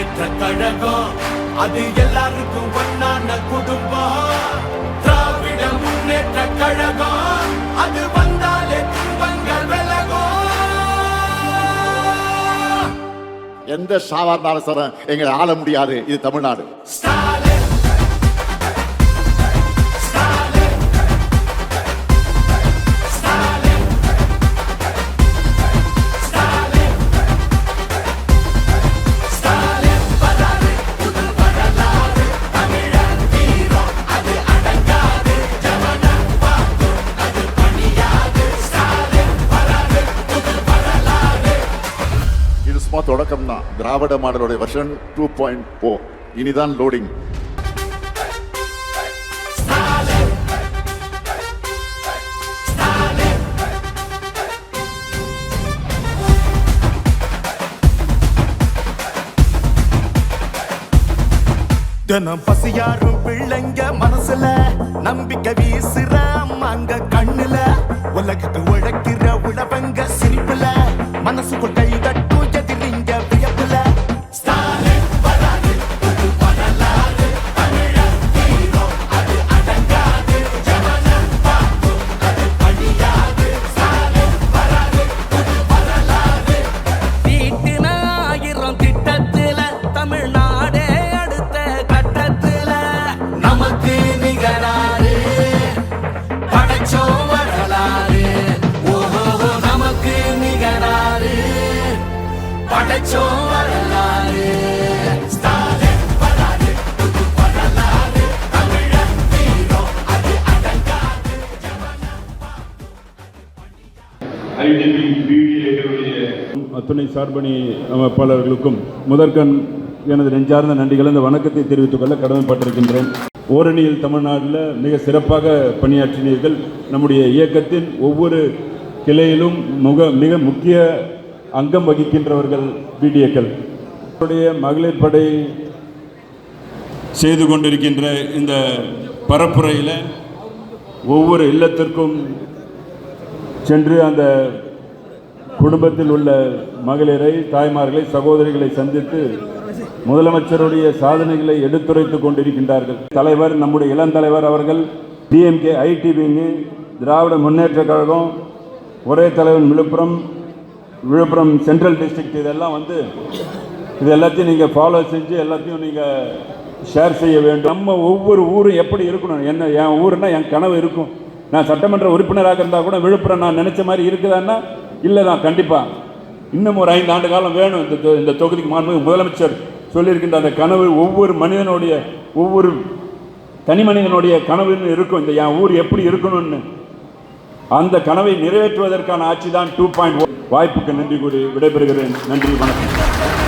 முன்னேற்ற கழகம் அது எல்லாருக்கும் ஒன்னான குடும்பம். திராவிட முன்னேற்ற கழகம் அது வந்தாலே துன்பங்கள் விலகும். எந்த சாதாரண சார் எங்களை ஆள முடியாது. இது தமிழ்நாடு. தொடக்கம் தான் திராவிட மாடலுடைய வெர்ஷன் 2.4. இனிதான் லோடிங். தினம் பசியாரும் பிள்ளைங்க மனசுல நம்பிக்கை வீசுற அம்மாங்க கண்ணுல உலகத்து உழைக்கிற உழவங்க சிரிப்புல மனசுக்குள் கை கட்டும் எதிரிங்க வியப்புல. ஸ்டாலின் வராது புது வரலாறு தமிழர் வீரம் அது அடங்காது ஜமனம் பார்க்கும் அது பணியாது. ஸ்டாலின் வராது புது வரலாறு தீட்டின 1000 திட்டத்துல தமிழ்நாடே அடுத்த கட்டத்துல நமக்கு நிகராறு படைச்சோம் வரலாறு. ஓஹோ நமக்கு நிகராறு படைச்சோம் வரலாறு. ஸ்டாலின் வராது புது வரலாறு தமிழர் வீரம் அது அடங்காது ஜமனம் அத்துணை சார்பணி அமைப்பாளர்களுக்கும் முதற்கண் எனது நெஞ்சார்ந்த நன்றிகள் இந்த வணக்கத்தை தெரிவித்துக் கொள்ள கடமைப்பட்டிருக்கின்றேன். ஓரணியில் தமிழ்நாட்டில் மிக சிறப்பாக பணியாற்றினீர்கள். நம்முடைய இயக்கத்தின் ஒவ்வொரு கிளையிலும் மிக முக்கிய அங்கம் வகிக்கின்றவர்கள் பிடிஏக்கள். மகளிர் படை செய்து கொண்டிருக்கின்ற இந்த பரப்புரையில் ஒவ்வொரு இல்லத்திற்கும் சென்று அந்த குடும்பத்தில் உள்ள மகளிரை, தாய்மார்களை, சகோதரிகளை சந்தித்து முதலமைச்சருடைய சாதனைகளை எடுத்துரைத்துக் கொண்டிருக்கின்றார்கள். தலைவர், நம்முடைய இளம் தலைவர் அவர்கள் டிஎம்கே, ஐடிவிங்கு, திராவிட முன்னேற்ற கழகம், ஒரே தலைவன் விழுப்புரம் சென்ட்ரல் டிஸ்ட்ரிக்ட், இதெல்லாம் இது எல்லாத்தையும் நீங்கள் ஃபாலோ செஞ்சு எல்லாத்தையும் நீங்கள் ஷேர் செய்ய வேண்டும். நம்ம ஒவ்வொரு ஊரும் எப்படி இருக்கணும், என்ன என் ஊருன்னா என் கனவு இருக்கும். நான் சட்டமன்ற உறுப்பினராக இருந்தால் கூட விழுப்புரம் நான் நினச்ச மாதிரி இருக்குதான்னா இல்லை தான். கண்டிப்பாக இன்னும் ஒரு 5 ஆண்டு காலம் வேணும் இந்த தொகுதிக்கு. முதலமைச்சர் சொல்லியிருக்கின்ற அந்த கனவு ஒவ்வொரு மனிதனுடைய, ஒவ்வொரு தனி மனிதனுடைய கனவுன்னு இருக்கும். இந்த என் ஊர் எப்படி இருக்கணும்னு அந்த கனவை நிறைவேற்றுவதற்கான ஆட்சி தான் 2.1. வாய்ப்புக்கு நன்றி கூறி விடைபெறுகிறேன். நன்றி, வணக்கம்.